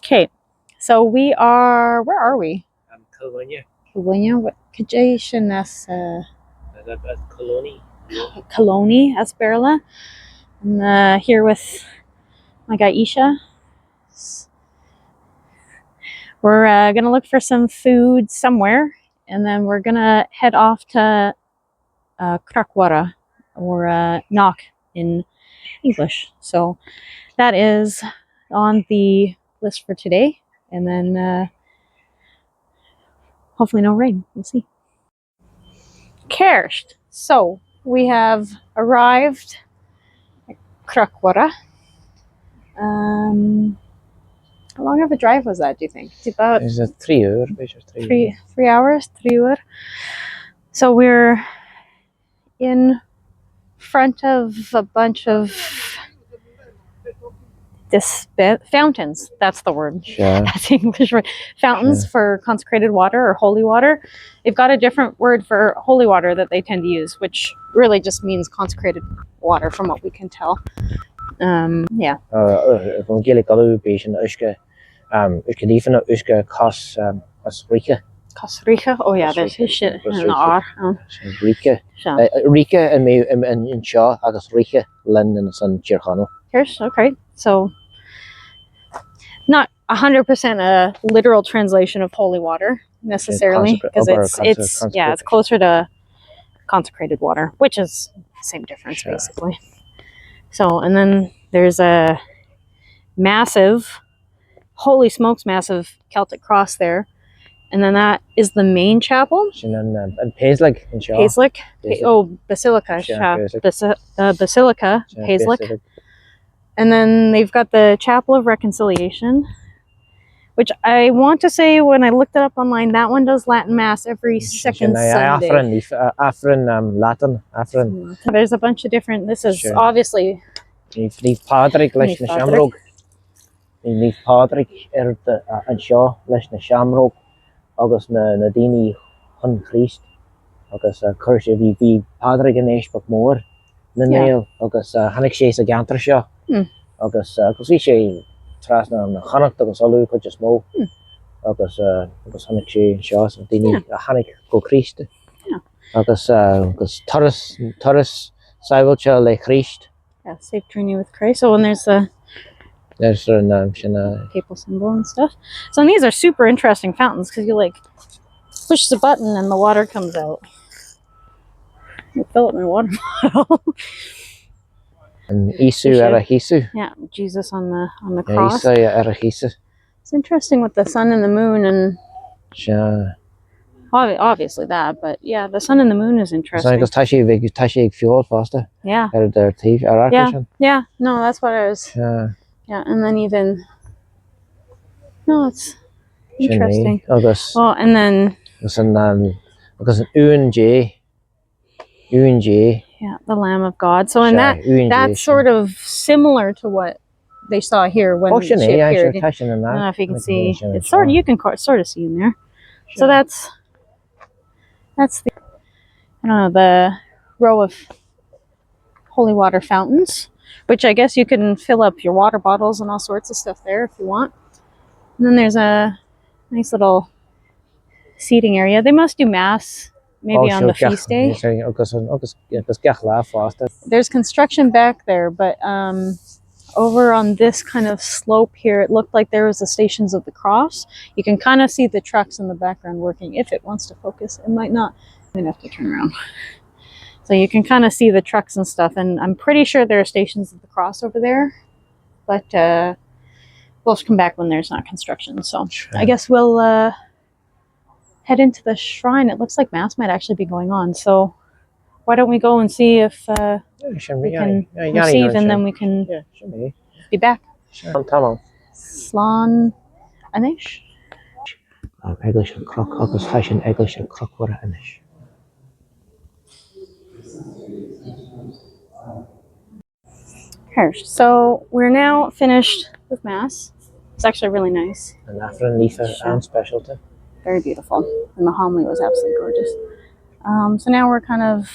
Okay, so we are, where are we? Cúiley. Cúiley, what Cajation, that's Cooloney. Cooloney, that's Béarla. And here with my guy Íosa. We're gonna look for some food somewhere, and then we're gonna head off to Cnoc Mhuire, or Cnoc in English. So that is on the list for today, and then hopefully no rain. We'll see. Ceart. So we have arrived at Cnoc Mhuire. How long of a drive was that, do you think? It's about 3 uur, three hours, 3 uur. So we're in front of a bunch of fountains. That's the word. Sure. That's English word. Fountains Sure. for consecrated water or holy water. They've got a different word for holy water that they tend to use, which really just means consecrated water, from what we can tell. Yeah. Van Gaelic Uisge, Uisge, Uisge, Coisricthe. Coisricthe. Oh yeah, there's his shit in the R. Rika. Rika and Mayo and Shaw, agus Rika, Lynn and son Circano. Here's okay. So not 100% a literal translation of holy water necessarily, because it's closer to consecrated water, which is the same difference basically. So, and then there's a massive, holy smokes, massive Celtic cross there. And then that is the main chapel. And Basilica. Basilica. Basilica, Basilica. And then they've got the Chapel of Reconciliation, which I want to say, when I looked it up online, that one does Latin Mass every second Sunday. Aifrinn Latin. Aifrinn. There's a bunch of different, this is obviously... Ní Padraig leis na Shamrock. Ní Padraig an Shaw leis na Shamrock, agus na Dini hun Christ, agus Curse bhí Padraig an éis bach mór na nail, agus hanig sé a gantar seo, agus bhí sé tras na Chnoc agus olú chu just mó, agus hanig sé seo sa Dini a hanig go Christ, agus Turas Saivilcha le Christ. Yeah, safe journey with Christ. So when there's a papal symbol and stuff. So and these are super interesting fountains, because you like push the button and the water comes out. I fill up my water bottle. And Isu era Hisu. Yeah, Jesus on the cross. Isa era Hisu. It's interesting with the sun and the moon, and obviously that, but yeah, the sun and the moon is interesting. Because tashi fuel faster. Yeah. Yeah. No, that's what I was. Yeah, and then even. No, it's interesting. Well, and then. Because Uan Dé. Yeah, the Lamb of God. So in that's sort of similar to what they saw here when she appeared. I don't know if you can see. It's sort of, you can sort of see in there. Sure. So that's the, I don't know, the row of holy water fountains, which I guess you can fill up your water bottles and all sorts of stuff there if you want. And then there's a nice little seating area. They must do mass maybe on the feast day. There's construction back there, but over on this kind of slope here, it looked like there was the Stations of the Cross. You can kind of see the trucks in the background working. If it wants to focus, it might not. I'm gonna have to turn around. So you can kind of see the trucks and stuff, and I'm pretty sure there are Stations of the Cross over there, but we'll come back when there's not construction. So I guess we'll head into the shrine. It looks like Mass might actually be going on, so why don't we go and see if we can receive, and then we can be back. Slàn, Áine. So we're now finished with Mass. It's actually really nice. And Aifrinn Naobha and speisialta. Very beautiful, and the homily was absolutely gorgeous. So now we're kind of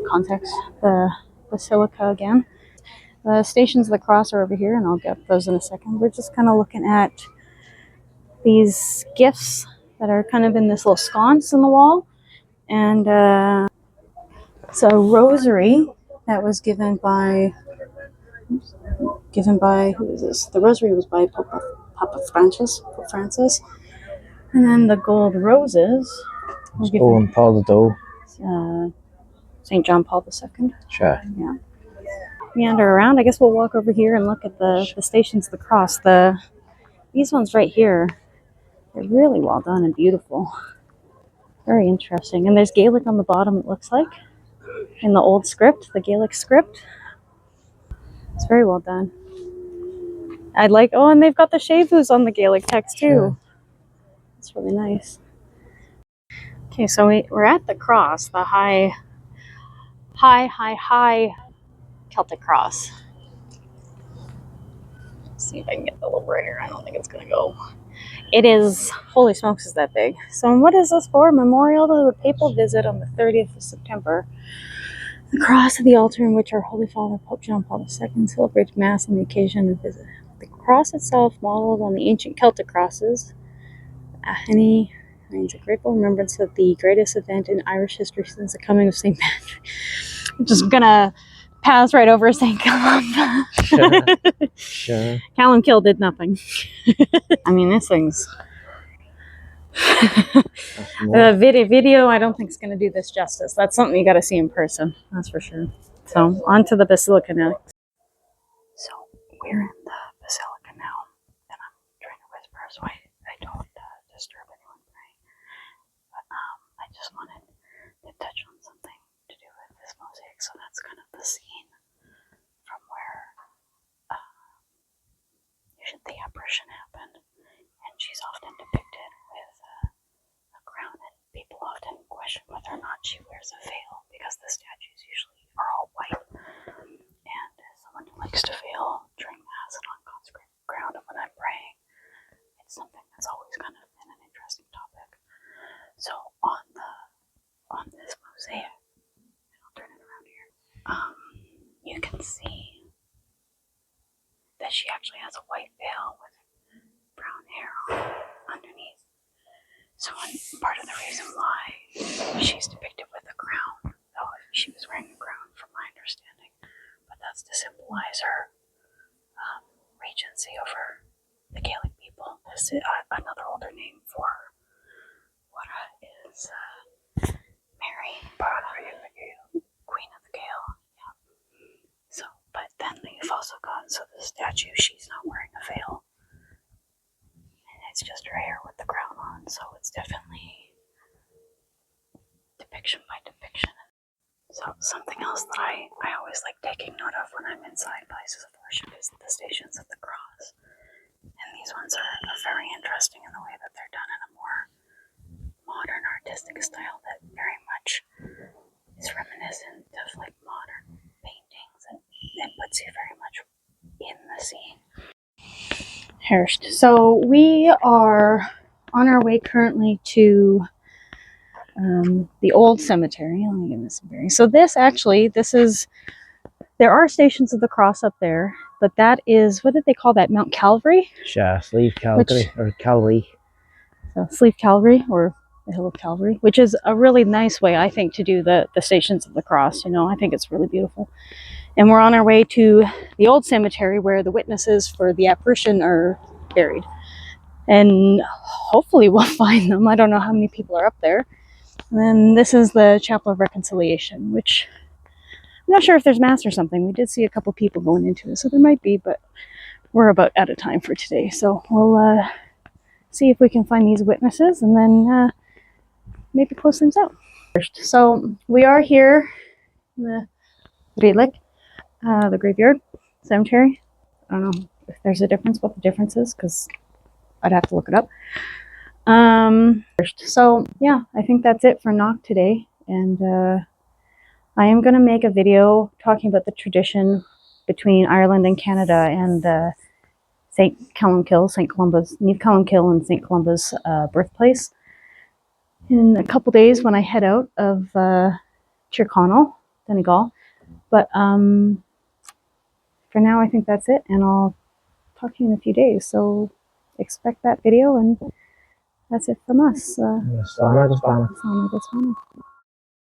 context the Basilica again. The Stations of the Cross are over here, and I'll get those in a second. We're just kind of looking at these gifts that are kind of in this little sconce in the wall. And it's a rosary that was given by, who is this? The rosary was by Pope Francis. And then the gold roses were given Owen Paul the St. John Paul II. Sure. Yeah. Meander around. I guess we'll walk over here and look at the Stations of the Cross. These ones right here, they're really well done and beautiful. Very interesting. And there's Gaelic on the bottom, it looks like, in the old script, the Gaelic script. It's very well done. I'd like, oh, and they've got the Shavus on the Gaelic text too. Sure. It's really nice. Okay, so we're at the cross, the high Celtic cross. Let's see if I can get a little brighter. I don't think it's gonna go. It is, holy smokes, is that big. So what is this for? Memorial to the papal visit on the 30th of September. The cross of the altar in which our Holy Father, Pope John Paul II, celebrated Mass on the occasion of the visit. The cross itself, modeled on the ancient Celtic crosses, Áine means a grateful remembrance of the greatest event in Irish history since the coming of St. Patrick. I'm just gonna pass right over St. Callum. Sure. Callum Kill did nothing. I mean, this thing's... The video, I don't think is going to do this justice. That's something you got to see in person, that's for sure. So, on to the Basilica now. So, we're in the Basilica now, and I'm trying to whisper so I don't disturb anyone praying. But I just wanted to touch on something to do with this mosaic. So that's kind of the scene from where the apparition happened, and she's often depicted with a crown, and people often question whether or not she wears a veil because the statues usually are all white. And as someone who likes to veil during Mass and on consecrated ground and when I'm praying, it's something that's always kind of been an interesting topic. So on this mosaic, and I'll turn it around here, you can see that she actually has a white veil with brown hair underneath. So part of the reason why she's depicted with a crown, though she was wearing a crown from my understanding, but that's to symbolize her regency over the Gaelic people. This is another older name for what is Mary, Bhanríon, Queen of the Gael. Yeah. So, but then you've also got, so the statue, she's not wearing a veil. And it's just her hair with the crown on, so it's definitely depiction by depiction. So something else that I always like taking note of when I'm inside places of worship is the Stations of the Cross. And these ones are very interesting in the way that they're done in a more modern artistic style that very much is reminiscent of like modern paintings, and it puts you very much in the scene. Hershed. So we are on our way currently to the old cemetery. Let me give this a bearing. So this is, there are Stations of the Cross up there, but that is, what did they call that? Mount Calvary? Sure, Sleeve Calvary, or Calvary. So Sleeve Calvary, or the Hill of Calvary, which is a really nice way, I think, to do the Stations of the Cross. You know, I think it's really beautiful. And we're on our way to the old cemetery where the witnesses for the apparition are buried. And hopefully we'll find them. I don't know how many people are up there. And then this is the Chapel of Reconciliation, which I'm not sure if there's Mass or something. We did see a couple people going into it, so there might be, but we're about out of time for today. So we'll see if we can find these witnesses and then maybe close things out. So we are here in the Reilig, the graveyard cemetery. I don't know if there's a difference, what the difference is, because I'd have to look it up. So yeah, I think that's it for Cnoc today, and I am going to make a video talking about the tradition between Ireland and Canada and St. Columkill, Niamh Columkill and St. Columba's birthplace in a couple days when I head out of Tyrconnell, Donegal. But for now, I think that's it, and I'll talk to you in a few days. So expect that video, and that's it from us. Slán agus beannacht. Slán agus beannacht.